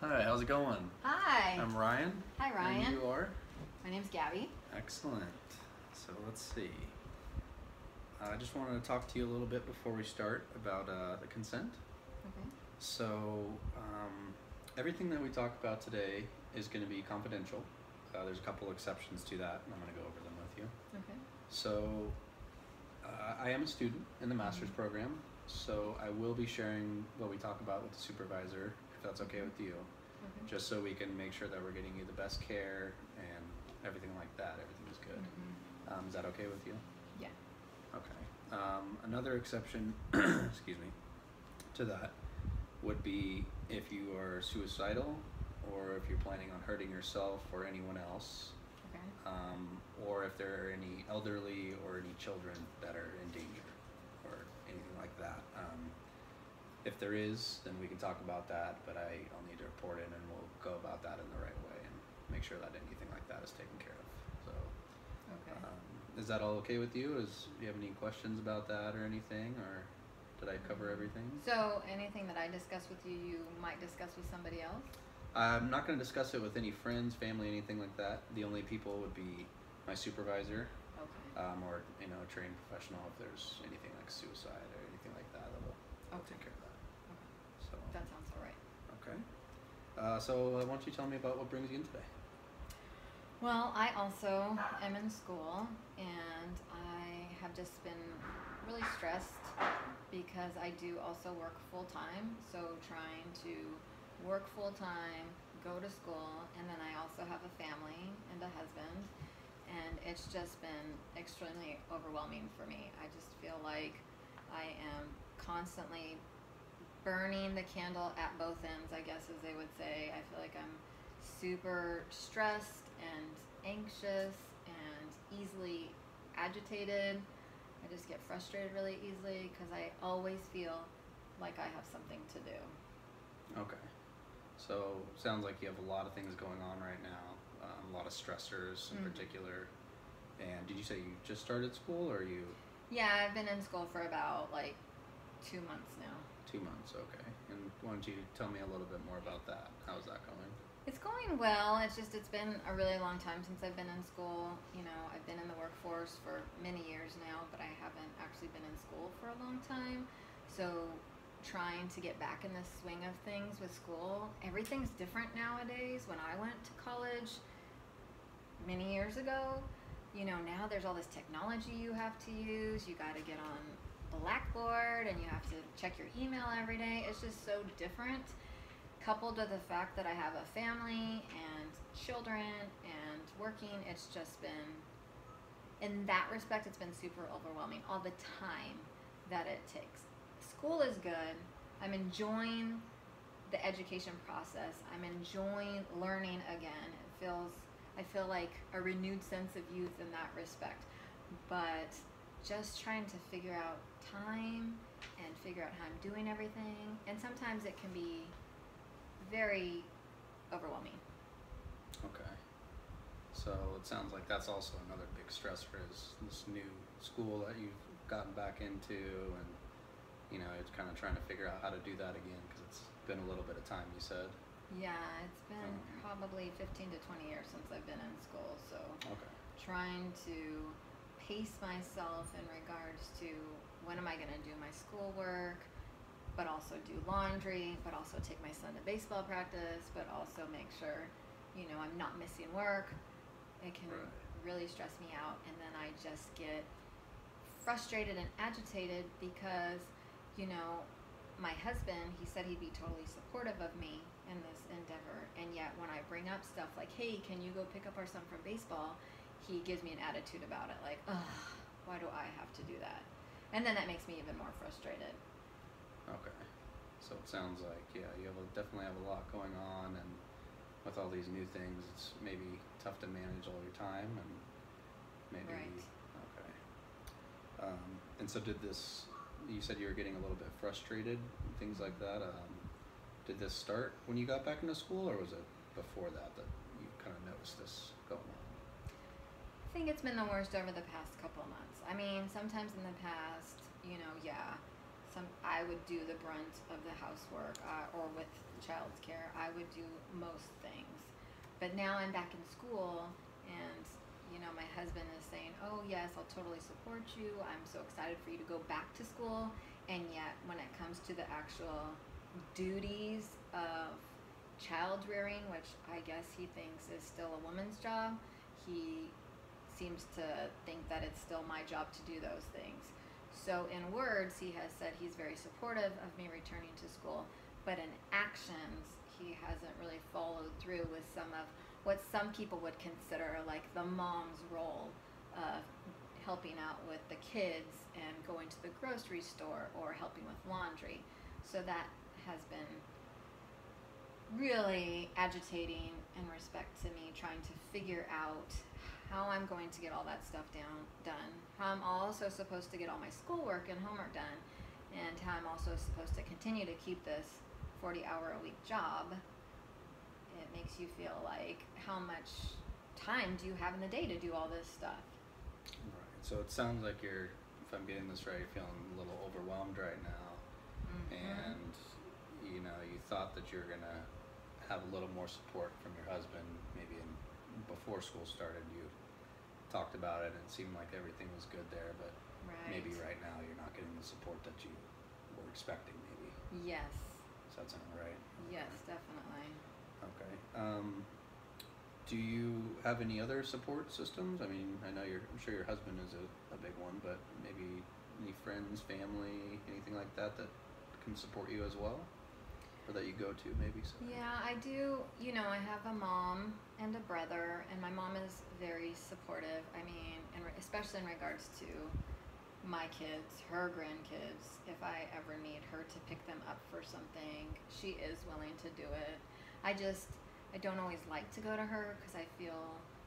Hi, how's it going? Hi. I'm Ryan. Hi, Ryan. And you are? My name's Gabby. Excellent. So let's see. I just wanted to talk to you a little bit before we start about the consent. Okay. So everything that we talk about today is going to be confidential. There's a couple exceptions to that, and I'm going to go over them with you. Okay. So I am a student in the master's program, so I will be sharing what we talk about with the supervisor, if that's okay with you. Okay. Just so we can make sure that we're getting you the best care and everything like that. Everything is good. Is that okay with you? Yeah. Okay. Another exception, excuse me, to that would be if you are suicidal or if you're planning on hurting yourself or anyone else, Okay. or if there are any elderly or any children that are in danger or anything like that. If there is, then we can talk about that, but I'll need to report it and we'll go about that in the right way and make sure that anything like that is taken care of. So, Okay. is that all okay with you? Do you have any questions about that or anything, or did I cover everything? So anything that I discuss with you, you might discuss with somebody else? I'm not going to discuss it with any friends, family, anything like that. The only people would be my supervisor, Okay. or a trained professional if there's anything like suicide or anything like that. They'll take care of that. So That sounds all right. okay. So why don't you tell me about what brings you in today? Well, I also am in school, and I have just been really stressed because I do also work full-time. So trying to work full-time, go to school, and then I also have a family and a husband, and it's just been extremely overwhelming for me. I just feel like I am constantly burning the candle at both ends, I guess, as they would say. I feel like I'm super stressed and anxious and easily agitated. I just get frustrated really easily because I always feel like I have something to do. Okay. So sounds like you have a lot of things going on right now, a lot of stressors in particular. And did you say you just started school, or you? Yeah, I've been in school for about like 2 months now. 2 months, okay. And why don't you tell me a little bit more about that? How's that going? It's going well. It's been a really long time since I've been in school. You know, I've been in the workforce for many years now, but I haven't actually been in school for a long time. So trying to get back in the swing of things with school. Everything's different nowadays. When I went to college many years ago, you know, now there's all this technology you have to use. You got to get on Blackboard and you have to check your email every day. It's just so different, coupled with the fact that I have a family and children and working. It's just been, in that respect, it's been super overwhelming, all the time that it takes. School is good. I'm enjoying the education process. I'm enjoying learning again. I feel like a renewed sense of youth in that respect. But just trying to figure out time and figure out how I'm doing everything. And sometimes it can be very overwhelming. Okay. So it sounds like that's also another big stressor, is this new school that you've gotten back into, and it's kind of trying to figure out how to do that again because it's been a little bit of time, you said. Yeah, it's been probably 15 to 20 years since I've been in school, so Okay. trying to pace myself in regards to when am I going to do my schoolwork, but also do laundry, but also take my son to baseball practice, but also make sure, I'm not missing work. It can really stress me out, and then I just get frustrated and agitated because, my husband, he said he'd be totally supportive of me in this endeavor, and yet when I bring up stuff like, hey, can you go pick up our son from baseball, he gives me an attitude about it, like, ugh, why do I have to do that? And then that makes me even more frustrated. Okay. So it sounds like, yeah, you definitely have a lot going on, and with all these new things, it's maybe tough to manage all your time, and maybe. Right. Okay. And so you said you were getting a little bit frustrated and things like that. Did this start when you got back into school, or was it before that you kind of noticed this going on? I think it's been the worst over the past couple of months. I mean, sometimes in the past, I would do the brunt of the housework, or with child's care, I would do most things. But now I'm back in school, and my husband is saying, "Oh yes, I'll totally support you. I'm so excited for you to go back to school." And yet, when it comes to the actual duties of child rearing, which I guess he thinks is still a woman's job, he seems to think that it's still my job to do those things. So in words, he has said he's very supportive of me returning to school, but in actions, he hasn't really followed through with some of what some people would consider like the mom's role of helping out with the kids and going to the grocery store or helping with laundry. So that has been really agitating in respect to me trying to figure out how I'm going to get all that stuff done, how I'm also supposed to get all my schoolwork and homework done, and how I'm also supposed to continue to keep this 40-hour-a-week job. It makes you feel like, how much time do you have in the day to do all this stuff? Right. So it sounds like if I'm getting this right, you're feeling a little overwhelmed right now, and you thought that you're gonna have a little more support from your husband, maybe before school started. You talked about it and it seemed like everything was good there, but maybe right now you're not getting the support that you were expecting, maybe. Yes. Does that sound right? Yes, definitely. Okay. Do you have any other support systems? I mean, I'm sure your husband is a big one, but maybe any friends, family, anything like that can support you as well? Or that you go to, maybe? Sorry. Yeah, I do. I have a mom and a brother, and my mom is very supportive. I mean, especially in regards to my kids, her grandkids. If I ever need her to pick them up for something, she is willing to do it. I don't always like to go to her because I feel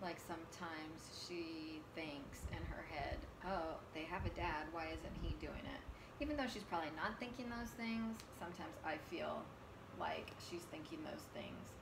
like sometimes she thinks in her head, "Oh, they have a dad, why isn't he doing it?" Even though she's probably not thinking those things, sometimes I feel like she's thinking those things.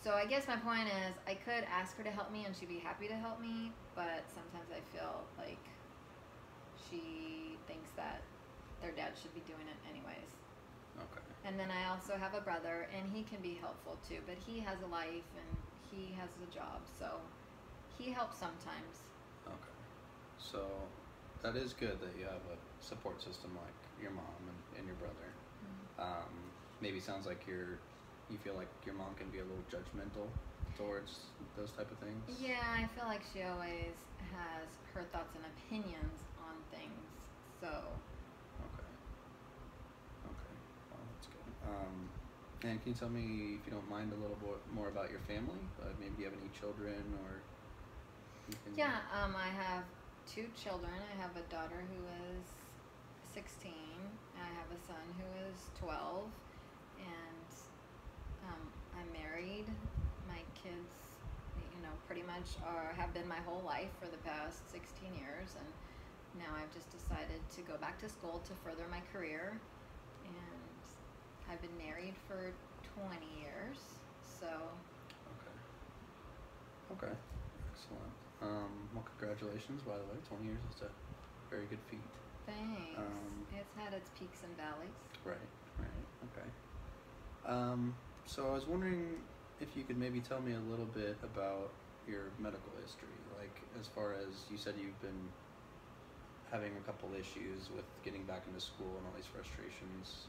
So I guess my point is, I could ask her to help me and she'd be happy to help me, but sometimes I feel like she thinks that their dad should be doing it anyways. Okay. And then I also have a brother, and he can be helpful too, but he has a life and he has a job, so he helps sometimes. Okay. So that is good that you have a support system like your mom and your brother. Maybe sounds like you feel like your mom can be a little judgmental towards those type of things. Yeah, I feel like she always has her thoughts and opinions on things. So. Okay. Well, that's good. And can you tell me, if you don't mind, a little bit more about your family? Maybe do you have any children or anything? Yeah, I have 2 children. I have a daughter who is 16. And I have a son who is 12. And I'm married. My kids, pretty much have been my whole life for the past 16 years. And now I've just decided to go back to school to further my career. And I've been married for 20 years. So. Okay. Excellent. Well, congratulations, by the way. 20 years is a very good feat. Thanks. It's had its peaks and valleys. Right. Okay. So I was wondering if you could maybe tell me a little bit about your medical history. Like, as far as you said, you've been having a couple issues with getting back into school and all these frustrations.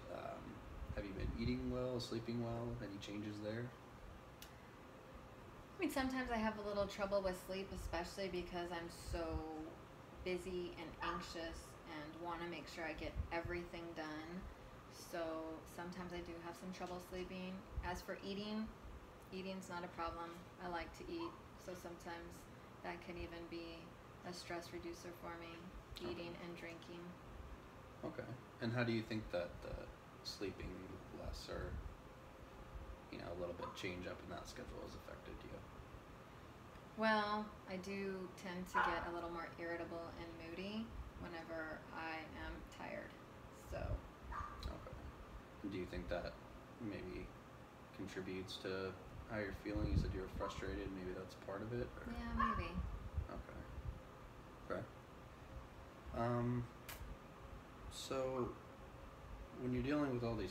Have you been eating well, sleeping well? Any changes there? I mean, sometimes I have a little trouble with sleep, especially because I'm so busy and anxious and want to make sure I get everything done. So sometimes I do have some trouble sleeping. As for eating's not a problem. I like to eat, so sometimes that can even be a stress reducer for me, eating and drinking. Okay. And how do you think that sleeping less or a little bit change up in that schedule has affected you? Well, I do tend to get a little more irritable and moody whenever I am tired. So. Okay. And do you think that maybe contributes to how you're feeling? You said you were frustrated. Maybe that's part of it? Or? Yeah, maybe. Okay. So when you're dealing with all these